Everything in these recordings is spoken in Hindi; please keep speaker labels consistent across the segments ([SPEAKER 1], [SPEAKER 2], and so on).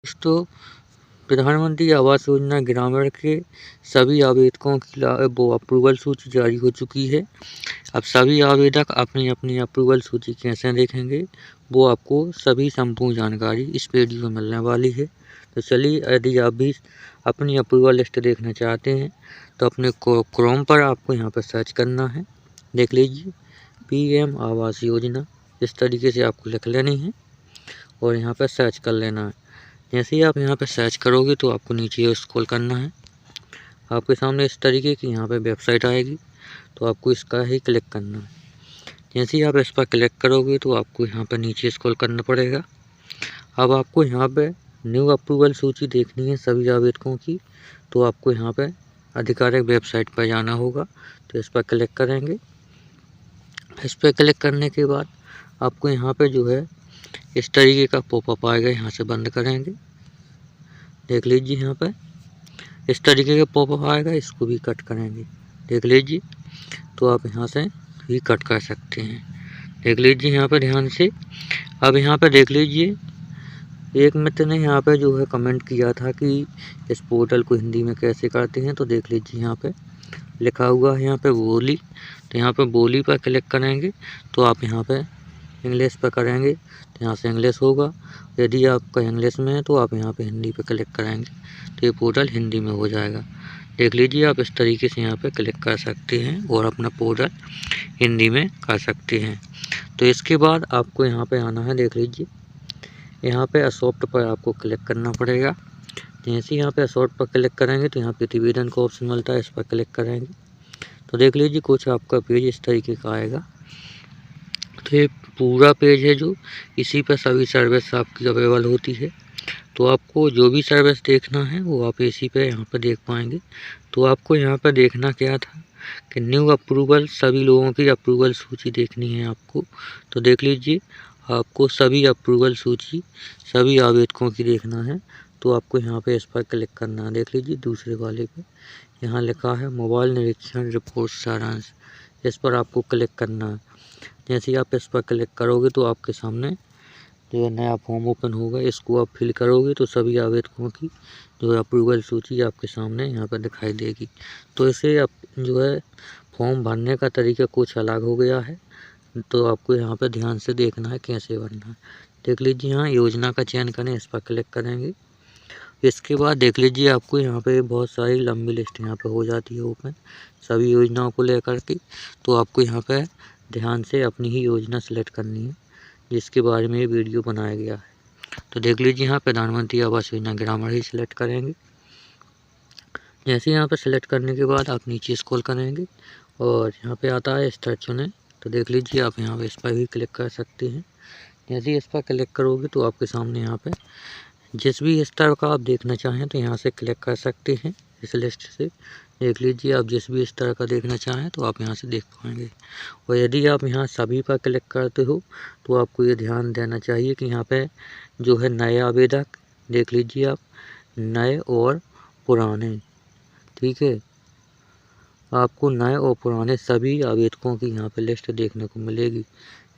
[SPEAKER 1] दोस्तों, प्रधानमंत्री आवास योजना ग्रामीण के सभी आवेदकों की अप्रूवल सूची जारी हो चुकी है। अब सभी आवेदक अपनी अपनी अप्रूवल सूची कैसे देखेंगे, वो आपको सभी संपूर्ण जानकारी इस वीडियो में मिलने वाली है। तो चलिए, यदि आप भी अपनी अप्रूवल लिस्ट देखना चाहते हैं तो अपने क्रोम पर आपको यहाँ पर सर्च करना है। देख लीजिए, PM आवास योजना, इस तरीके से आपको लिख लेनी है और यहाँ पर सर्च कर लेना है। जैसे ही आप यहाँ पे सर्च करोगे तो आपको नीचे स्क्रॉल करना है। आपके सामने इस तरीके की यहाँ पे वेबसाइट आएगी, तो आपको इसका ही क्लिक करना है। जैसे ही आप इस पर क्लिक करोगे तो आपको यहाँ पे नीचे स्क्रॉल करना पड़ेगा। अब आपको यहाँ पे न्यू अप्रूवल सूची देखनी है सभी आवेदकों की, तो आपको यहाँ पे आधिकारिक वेबसाइट पर जाना होगा। तो इस पर क्लिक करेंगे। इस पर क्लिक करने के बाद आपको यहाँ पे जो है इस तरीके का पॉपअप आएगा, यहाँ से बंद करेंगे। देख लीजिए, यहाँ पे इस तरीके का पॉपअप आएगा, इसको भी कट करेंगे। देख लीजिए, तो आप यहाँ से भी कट कर सकते हैं। देख लीजिए यहाँ पे ध्यान से। अब यहाँ पे देख लीजिए, एक मित्र ने यहाँ पे जो है कमेंट किया था कि इस पोर्टल को हिंदी में कैसे करते हैं। तो देख लीजिए, यहाँ पे लिखा हुआ है यहाँ पे बोली। तो यहाँ पे बोली पर क्लिक करेंगे तो आप यहाँ पे इंग्लिश पर करेंगे तो यहाँ से इंग्लिश होगा। यदि आपका इंग्लिश में है तो आप यहाँ पे हिंदी पे क्लिक करेंगे तो ये पोर्टल हिंदी में हो जाएगा। देख लीजिए, आप इस तरीके से यहाँ पे क्लिक कर सकते हैं और अपना पोर्टल हिंदी में कर सकते हैं। तो इसके बाद आपको यहाँ पे आना है। देख लीजिए, यहाँ पे असॉप्ट पर आपको क्लिक करना पड़ेगा। जैसे यहाँ पे असॉप्ट पर क्लिक करेंगे तो यहाँ प्रतिवेदन का ऑप्शन मिलता है, इस पर क्लिक करेंगे तो देख लीजिए कुछ आपका पेज इस तरीके का आएगा। तो ये पूरा पेज है जो इसी पर सभी सर्विस आपकी अवेलेबल होती है। तो आपको जो भी सर्विस देखना है वो आप इसी पे यहाँ पर देख पाएंगे। तो आपको यहाँ पर देखना क्या था कि न्यू अप्रूवल, सभी लोगों की अप्रूवल सूची देखनी है आपको। तो देख लीजिए, आपको सभी अप्रूवल सूची सभी आवेदकों की देखना है। तो आपको यहाँ पे इस पर क्लिक करना है। देख लीजिए, दूसरे वाले पे यहाँ लिखा है मोबाइल निरीक्षण रिपोर्ट सारांश, इस पर आपको क्लिक करना है। जैसे ही आप इस पर क्लिक करोगे तो आपके सामने जो नया फॉर्म ओपन होगा, इसको आप फिल करोगे तो सभी आवेदकों की जो अप्रूवल सूची आपके सामने यहाँ पर दिखाई देगी। तो इसे आप जो है फॉर्म भरने का तरीका कुछ अलग हो गया है, तो आपको यहाँ पर ध्यान से देखना है कैसे भरना है। देख लीजिए, यहाँ योजना का चयन करें, इस पर क्लिक करेंगे। इसके बाद देख लीजिए, आपको यहाँ पे बहुत सारी लंबी लिस्ट यहाँ पे हो जाती है ओपन सभी योजनाओं को लेकर के। तो आपको यहाँ पे ध्यान से अपनी ही योजना सेलेक्ट करनी है जिसके बारे में ये वीडियो बनाया गया है। तो देख लीजिए, यहाँ प्रधानमंत्री आवास योजना ग्रामीण ही सिलेक्ट करेंगे। जैसे यहाँ पर सिलेक्ट करने के बाद आप नीचे स्क्रॉल करेंगे और यहाँ पे आता है स्तर चुनें। तो देख लीजिए, आप यहाँ पे इस पर भी क्लिक कर सकते हैं। जैसे इस पर क्लिक करोगे तो आपके सामने यहाँ पे जिस भी स्तर का आप देखना चाहें तो यहाँ से क्लिक कर सकते हैं इस लिस्ट से। देख लीजिए, आप जिस भी स्तर का देखना चाहें तो आप यहाँ से देख पाएंगे। और यदि आप यहाँ सभी पर क्लिक करते हो तो आपको ये ध्यान देना चाहिए कि यहाँ पे जो है नए आवेदक, देख लीजिए आप, नए और पुराने, ठीक है, आपको नए और पुराने सभी आवेदकों की यहाँ पे लिस्ट देखने को मिलेगी।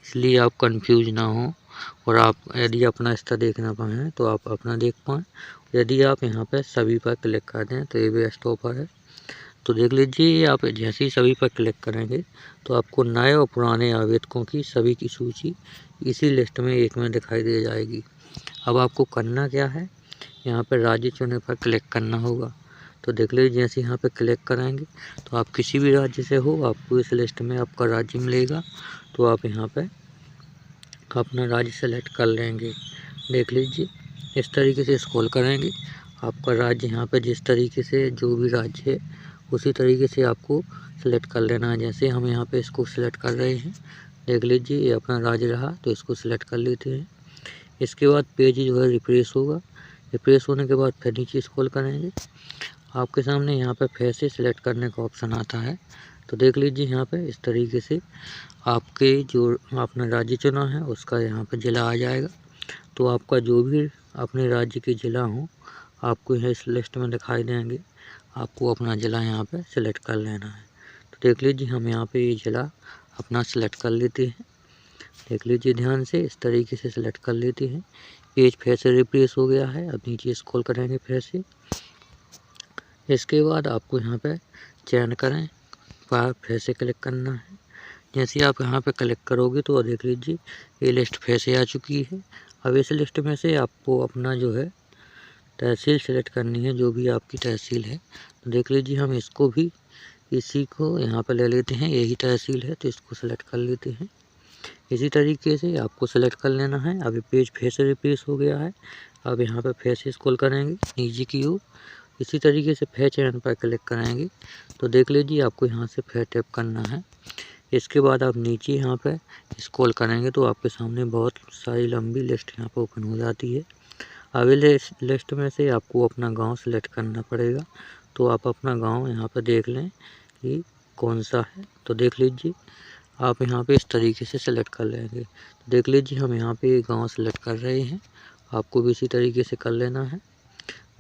[SPEAKER 1] इसलिए आप कंफ्यूज ना हो और आप यदि अपना स्तर देखना पाएँ तो आप अपना देख पाएँ। यदि आप यहाँ पे सभी पर क्लिक कर दें तो ये बेस्ट ऑफर है। तो देख लीजिए, आप जैसे ही सभी पर क्लिक करेंगे तो आपको नए और पुराने आवेदकों की सभी की सूची इसी लिस्ट में एक में दिखाई दे जाएगी। अब आपको करना क्या है, यहाँ पर राज्य चुने पर क्लिक करना होगा। तो देख लीजिए, जैसे यहाँ पे क्लिक करेंगे तो आप किसी भी राज्य से हो, आपको इस लिस्ट में आपका राज्य मिलेगा। तो आप यहाँ पे अपना राज्य सेलेक्ट कर लेंगे। देख लीजिए, इस तरीके से स्क्रॉल करेंगे, आपका राज्य यहाँ पे जिस तरीके से जो भी राज्य है उसी तरीके से आपको सेलेक्ट कर लेना है। जैसे हम यहाँ पे इसको सेलेक्ट कर रहे हैं, देख लीजिए ये अपना राज्य रहा तो इसको सेलेक्ट कर लेते हैं। इसके बाद पेज जो है रिफ्रेश होगा। रिफ्रेश होने के बाद फिर नीचे स्क्रॉल करेंगे, आपके सामने यहाँ पे फिर से सिलेक्ट करने का ऑप्शन आता है। तो देख लीजिए, यहाँ पे इस तरीके से आपके जो आपने राज्य चुना है उसका यहाँ पे ज़िला आ जाएगा। तो आपका जो भी अपने राज्य के ज़िला हों आपको यहाँ इस लिस्ट में दिखाई देंगे। आपको अपना ज़िला यहाँ पे सिलेक्ट कर लेना है। तो देख लीजिए, हम यहाँ पे ये ज़िला अपना सिलेक्ट कर लेते हैं। देख लीजिए ध्यान से, इस तरीके से सिलेक्ट कर लेते हैं। पेज फिर से रिफ्रेश हो गया है। अब नीचे स्क्रॉल करेंगे फिर से। इसके बाद आपको यहाँ पे चयन करें, फिर से क्लिक करना है। जैसे आप यहाँ पे क्लिक करोगे तो देख लीजिए ये लिस्ट फिर से आ चुकी है। अब इस लिस्ट में से आपको अपना जो है तहसील सेलेक्ट करनी है, जो भी आपकी तहसील है। तो देख लीजिए हम इसको भी इसी को यहाँ पर ले लेते हैं, यही तहसील है तो इसको सेलेक्ट कर लेते हैं। इसी तरीके से आपको सेलेक्ट कर लेना है। अभी पेज फिर से रिफ्रेश हो गया है। अब यहाँ पर फिर से स्क्रॉल करेंगे नीचे की ओर। इसी तरीके से फिर चयन पर क्लिक करेंगे तो देख लीजिए आपको यहाँ से फिर टैप करना है। इसके बाद आप नीचे यहाँ पे स्क्रॉल करेंगे तो आपके सामने बहुत सारी लंबी लिस्ट यहाँ पर ओपन हो जाती है। अब इस लिस्ट में से आपको अपना गांव सेलेक्ट करना पड़ेगा। तो आप अपना गांव यहाँ पर देख लें कि कौन सा है। तो देख लीजिए आप यहाँ पे इस तरीके से सेलेक्ट कर लेंगे। तो देख लीजिए हम यहाँ पे गांव सेलेक्ट कर रहे हैं, आपको भी इसी तरीके से कर लेना है।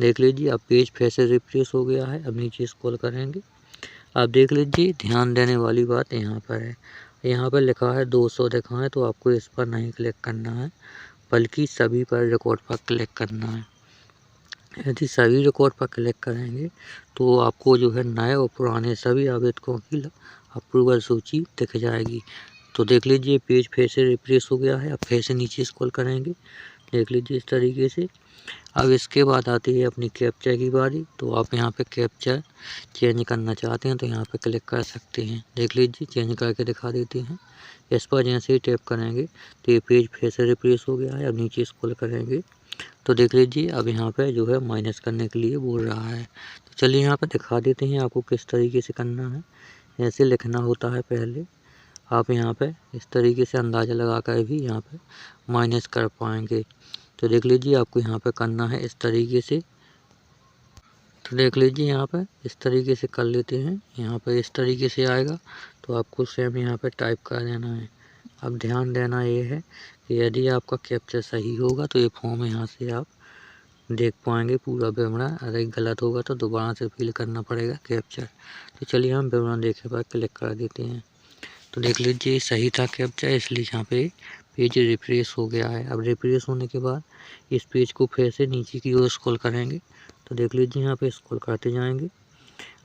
[SPEAKER 1] देख लीजिए अब पेज फिर से रिफ्रेश हो गया है। अब नीचे स्क्रॉल करेंगे। आप देख लीजिए ध्यान देने वाली बात यहाँ पर है, यहाँ पर लिखा है 200 दिखाएं, तो आपको इस पर नहीं क्लिक करना है बल्कि सभी पर रिकॉर्ड पर क्लिक करना है। यदि सभी रिकॉर्ड पर क्लिक करेंगे तो आपको जो है नए और पुराने सभी आवेदकों की अप्रूवल सूची दिख जाएगी। तो देख लीजिए पेज फिर से रिफ्रेश हो गया है। अब फिर से नीचे स्क्रॉल करेंगे, देख लीजिए इस तरीके से। अब इसके बाद आती है अपनी कैप्चा की बारी। तो आप यहाँ पे कैप्चा चेंज करना चाहते हैं तो यहाँ पे क्लिक कर सकते हैं। देख लीजिए चेंज करके दिखा देते हैं। इस पर जैसे ही टैप करेंगे तो ये पेज फिर से रिफ्रेश हो गया है। अब नीचे स्क्रॉल करेंगे तो देख लीजिए अब यहाँ पे जो है माइनस करने के लिए बोल रहा है। तो चलिए यहाँ पे दिखा देते हैं आपको किस तरीके से करना है। ऐसे लिखना होता है पहले, आप यहाँ पे इस तरीके से अंदाज़ा लगा कर भी यहाँ पे माइनस कर पाएंगे। तो देख लीजिए आपको यहाँ पे करना है इस तरीके से। तो देख लीजिए यहाँ पे इस तरीके से कर लेते हैं। यहाँ पे इस तरीके से आएगा तो आपको सेम यहाँ पे टाइप कर देना है। अब ध्यान देना ये है कि यदि आपका कैप्चर सही होगा तो ये फॉर्म यहाँ से आप देख पाएंगे पूरा विवरण। अगर गलत होगा तो दोबारा से फिल करना पड़ेगा कैप्चर। तो चलिए हम विवरण देखे पर क्लिक कर देते हैं। तो देख लीजिए सही था कैप्चर, इसलिए यहाँ पे पेज रिफ्रेश हो गया है। अब रिफ्रेश होने के बाद इस पेज को फिर से नीचे की ओर स्क्रॉल करेंगे तो देख लीजिए यहाँ पे स्क्रॉल करते जाएंगे।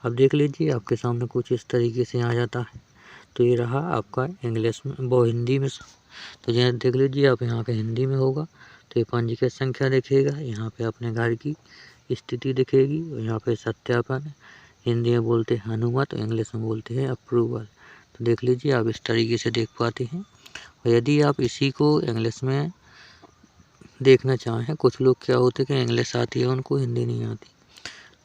[SPEAKER 1] अब देख लीजिए आपके सामने कुछ इस तरीके से आ जाता है। तो ये रहा आपका इंग्लिश में, वो हिंदी में। तो जैसे देख लीजिए आप यहाँ पे हिंदी में होगा तो ये पंजीकृत संख्या दिखेगा, यहाँ पे अपने घर की स्थिति दिखेगी और यहाँ पे सत्यापन, हिंदी में बोलते हैं अनुमत और इंग्लिश में बोलते हैं अप्रूवल। तो देख लीजिए आप इस तरीके से देख पाते हैं। और यदि आप इसी को इंग्लिश में देखना चाहें, कुछ लोग क्या होते हैं कि इंग्लिश आती है उनको हिंदी नहीं आती,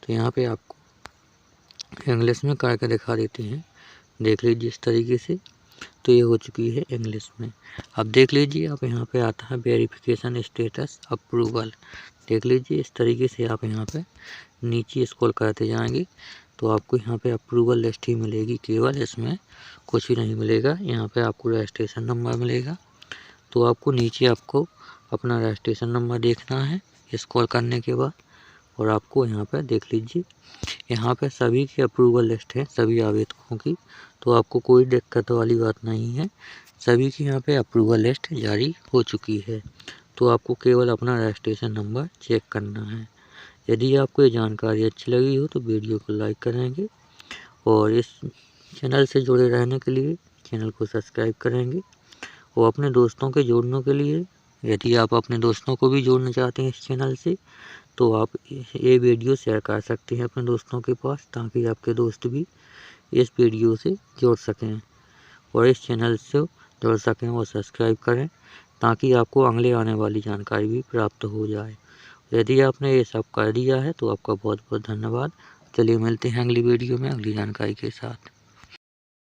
[SPEAKER 1] तो यहाँ पे आपको इंग्लिश में करके दिखा देते हैं। देख लीजिए इस तरीके से। तो ये हो चुकी है इंग्लिश में। अब देख लीजिए आप यहाँ पे आता है वेरिफिकेशन स्टेटस अप्रूवल। देख लीजिए इस तरीके से आप यहाँ पे नीचे स्क्रॉल करते जाएंगे तो आपको यहाँ पे अप्रूवल लिस्ट ही मिलेगी केवल, इसमें कुछ भी नहीं मिलेगा। यहाँ पे आपको रजिस्ट्रेशन नंबर मिलेगा। तो आपको नीचे आपको अपना रजिस्ट्रेशन नंबर देखना है स्क्रॉल करने के बाद। और आपको यहाँ पे देख लीजिए यहाँ पे सभी की अप्रूवल लिस्ट है, सभी आवेदकों की। तो आपको कोई दिक्कत वाली बात नहीं है, सभी की यहाँ पे अप्रूवल लिस्ट जारी हो चुकी है। तो आपको केवल अपना रजिस्ट्रेशन नंबर चेक करना है। यदि आपको ये जानकारी अच्छी लगी हो तो वीडियो को लाइक करेंगे और इस चैनल से जुड़े रहने के लिए चैनल को सब्सक्राइब करेंगे। और अपने दोस्तों के जोड़ने के लिए, यदि आप अपने दोस्तों को भी जोड़ना चाहते हैं इस चैनल से, तो आप ये वीडियो शेयर कर सकते हैं अपने दोस्तों के पास, ताकि आपके दोस्त भी इस वीडियो से जुड़ सकें और इस चैनल से जुड़ सकें और सब्सक्राइब करें, ताकि आपको अगले आने वाली जानकारी भी प्राप्त हो जाए। यदि आपने ये सब कर दिया है तो आपका बहुत बहुत धन्यवाद। चलिए मिलते हैं अगली वीडियो में अगली जानकारी के साथ।